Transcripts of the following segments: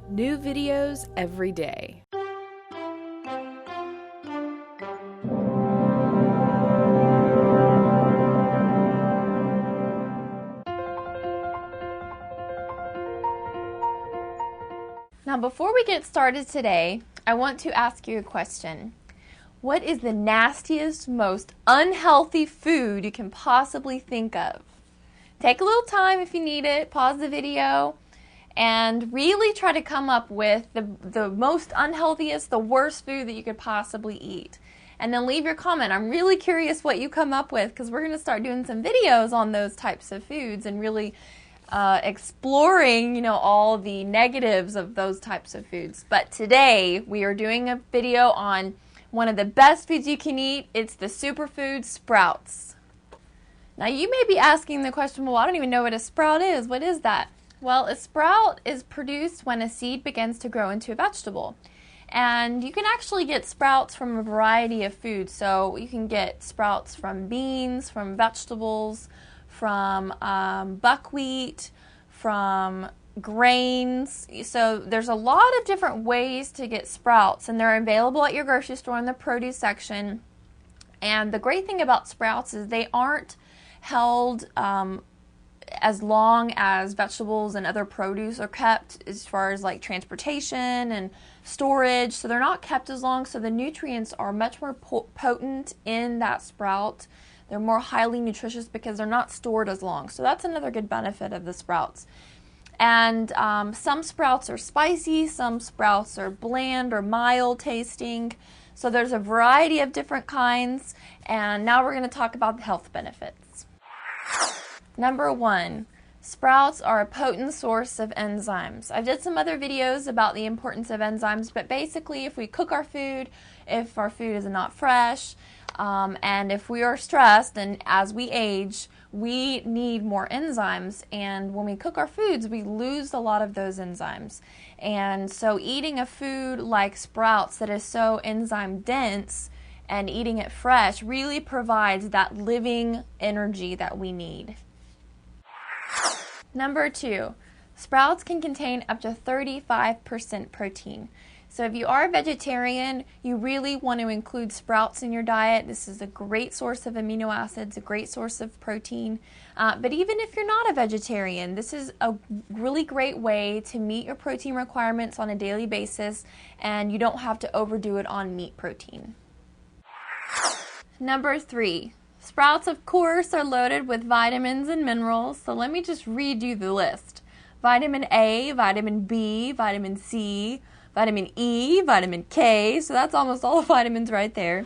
New videos every day. Now, before we get started today, I want to ask you a question. What is the nastiest, most unhealthy food you can possibly think of? Take a little time if you need it, pause the video, and really try to come up with the most unhealthiest, the worst food that you could possibly eat. And then leave your comment. I'm really curious what you come up with, because we're going to start doing some videos on those types of foods and really exploring, all the negatives of those types of foods. But today we are doing a video on one of the best foods you can eat. It's the superfood sprouts. Now you may be asking the question, well, I don't even know what a sprout is. What is that? Well, a sprout is produced when a seed begins to grow into a vegetable. And you can actually get sprouts from a variety of foods. So you can get sprouts from beans, from vegetables, from buckwheat, from grains. So there's a lot of different ways to get sprouts, and they're available at your grocery store in the produce section. And the great thing about sprouts is they aren't held as long as vegetables and other produce are kept, as far as like transportation and storage. So they're not kept as long, so the nutrients are much more potent in that sprout. They're more highly nutritious because they're not stored as long. So that's another good benefit of the sprouts. And some sprouts are spicy, some sprouts are bland or mild tasting. So there's a variety of different kinds. And now we're going to talk about the health benefits. Number 1, sprouts are a potent source of enzymes. I did some other videos about the importance of enzymes, but basically if we cook our food, if our food is not fresh, and if we are stressed, and as we age, we need more enzymes. And when we cook our foods, we lose a lot of those enzymes. And so eating a food like sprouts that is so enzyme dense and eating it fresh really provides that living energy that we need. Number 2, sprouts can contain up to 35% protein. So if you are a vegetarian, you really want to include sprouts in your diet. This is a great source of amino acids, a great source of protein. But even if you're not a vegetarian, this is a really great way to meet your protein requirements on a daily basis, and you don't have to overdo it on meat protein. Number 3, sprouts, of course, are loaded with vitamins and minerals. So let me just read you the list. Vitamin A, vitamin B, vitamin C, vitamin E, vitamin K, so that's almost all the vitamins right there.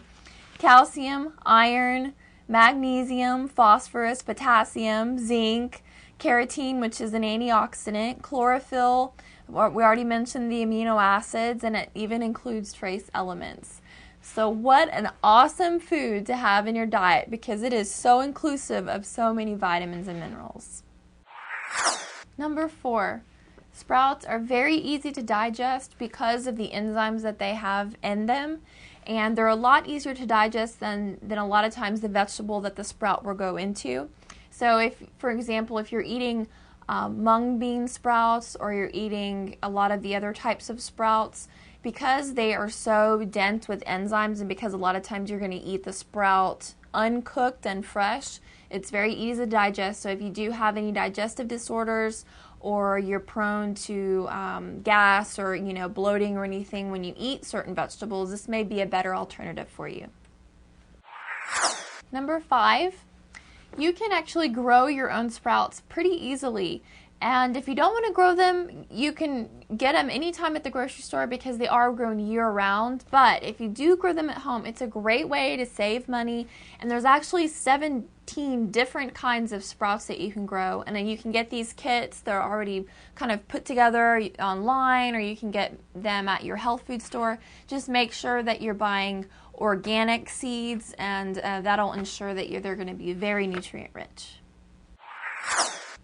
Calcium, iron, magnesium, phosphorus, potassium, zinc, carotene, which is an antioxidant, chlorophyll, we already mentioned the amino acids, and it even includes trace elements. So what an awesome food to have in your diet, because it is so inclusive of so many vitamins and minerals. Number 4, sprouts are very easy to digest because of the enzymes that they have in them, and they're a lot easier to digest than a lot of times the vegetable that the sprout will go into. So if, for example, if you're eating mung bean sprouts, or you're eating a lot of the other types of sprouts, because they are so dense with enzymes, and because a lot of times you're going to eat the sprout uncooked and fresh, it's very easy to digest. So if you do have any digestive disorders, or you're prone to gas or bloating or anything when you eat certain vegetables, this may be a better alternative for you. Number 5, you can actually grow your own sprouts pretty easily. And if you don't want to grow them, you can get them anytime at the grocery store, because they are grown year-round. But if you do grow them at home, it's a great way to save money. And there's actually 17 different kinds of sprouts that you can grow. And then you can get these kits. They're already kind of put together online, or you can get them at your health food store. Just make sure that you're buying organic seeds, and that'll ensure that they're going to be very nutrient-rich.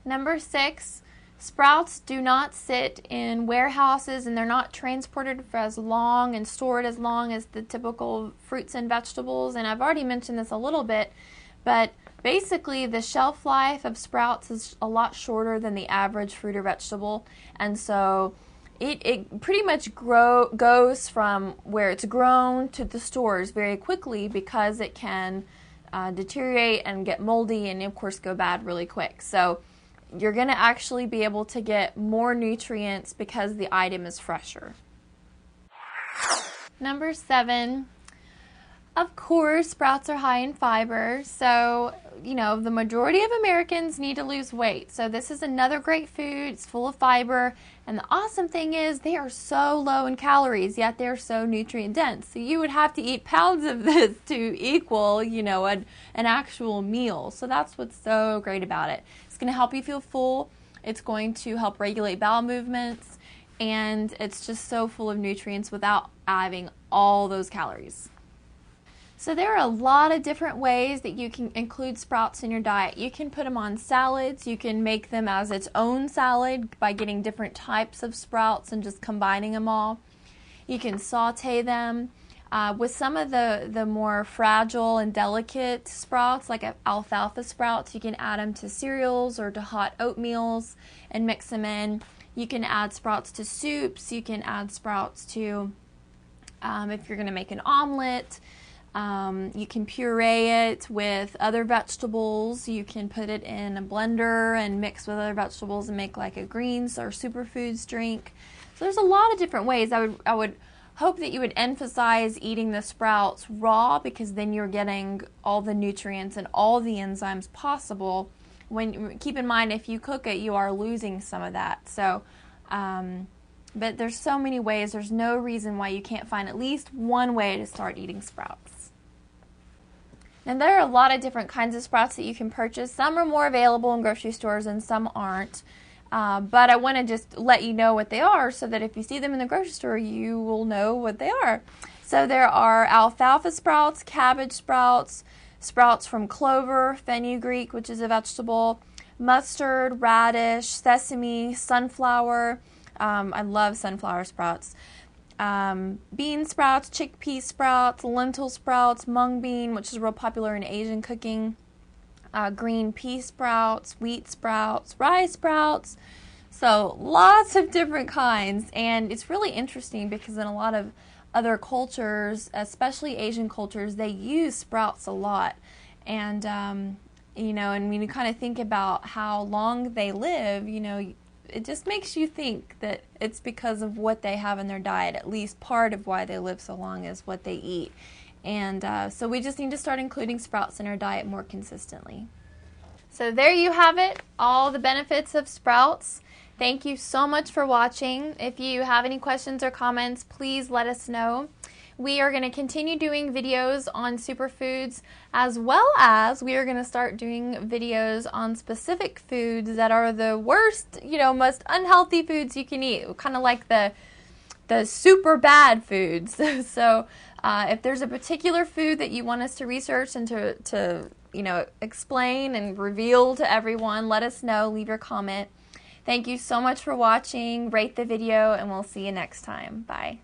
Number 6, sprouts do not sit in warehouses, and they're not transported for as long and stored as long as the typical fruits and vegetables. And I've already mentioned this a little bit, but basically the shelf life of sprouts is a lot shorter than the average fruit or vegetable. And so it pretty much goes from where it's grown to the stores very quickly because it can deteriorate and get moldy and, of course, go bad really quick. So you're going to actually be able to get more nutrients because the item is fresher. Number 7, of course, sprouts are high in fiber. So, the majority of Americans need to lose weight. So this is another great food. It's full of fiber. And the awesome thing is they are so low in calories, yet they're so nutrient dense. So you would have to eat pounds of this to equal, an actual meal. So that's what's so great about it. It's going to help you feel full. It's going to help regulate bowel movements. And it's just so full of nutrients without having all those calories. So there are a lot of different ways that you can include sprouts in your diet. You can put them on salads. You can make them as its own salad by getting different types of sprouts and just combining them all. You can saute them. With some of the more fragile and delicate sprouts, like alfalfa sprouts, you can add them to cereals or to hot oatmeals and mix them in. You can add sprouts to soups. You can add sprouts to, if you're going to make an omelet. You can puree it with other vegetables. You can put it in a blender and mix with other vegetables and make like a greens or superfoods drink. So there's a lot of different ways. I would hope that you would emphasize eating the sprouts raw, because then you're getting all the nutrients and all the enzymes possible. Keep in mind, if you cook it, you are losing some of that. So, but there's so many ways. There's no reason why you can't find at least one way to start eating sprouts. And there are a lot of different kinds of sprouts that you can purchase. Some are more available in grocery stores and some aren't. But I want to just let you know what they are so that if you see them in the grocery store, you will know what they are. So there are alfalfa sprouts, cabbage sprouts, sprouts from clover, fenugreek, which is a vegetable, mustard, radish, sesame, sunflower. I love sunflower sprouts. Bean sprouts, chickpea sprouts, lentil sprouts, mung bean, which is real popular in Asian cooking, green pea sprouts, wheat sprouts, rice sprouts. So lots of different kinds, and it's really interesting because in a lot of other cultures, especially Asian cultures, they use sprouts a lot. And and when you kind of think about how long they live, it just makes you think that it's because of what they have in their diet. At least part of why they live so long is what they eat. And so we just need to start including sprouts in our diet more consistently. So there you have it, all the benefits of sprouts. Thank you so much for watching. If you have any questions or comments, please let us know. We are going to continue doing videos on superfoods, as well as we are going to start doing videos on specific foods that are the worst, most unhealthy foods you can eat, kind of like the super bad foods. So if there's a particular food that you want us to research and to explain and reveal to everyone, let us know, leave your comment. Thank you so much for watching. Rate the video, and we'll see you next time. Bye.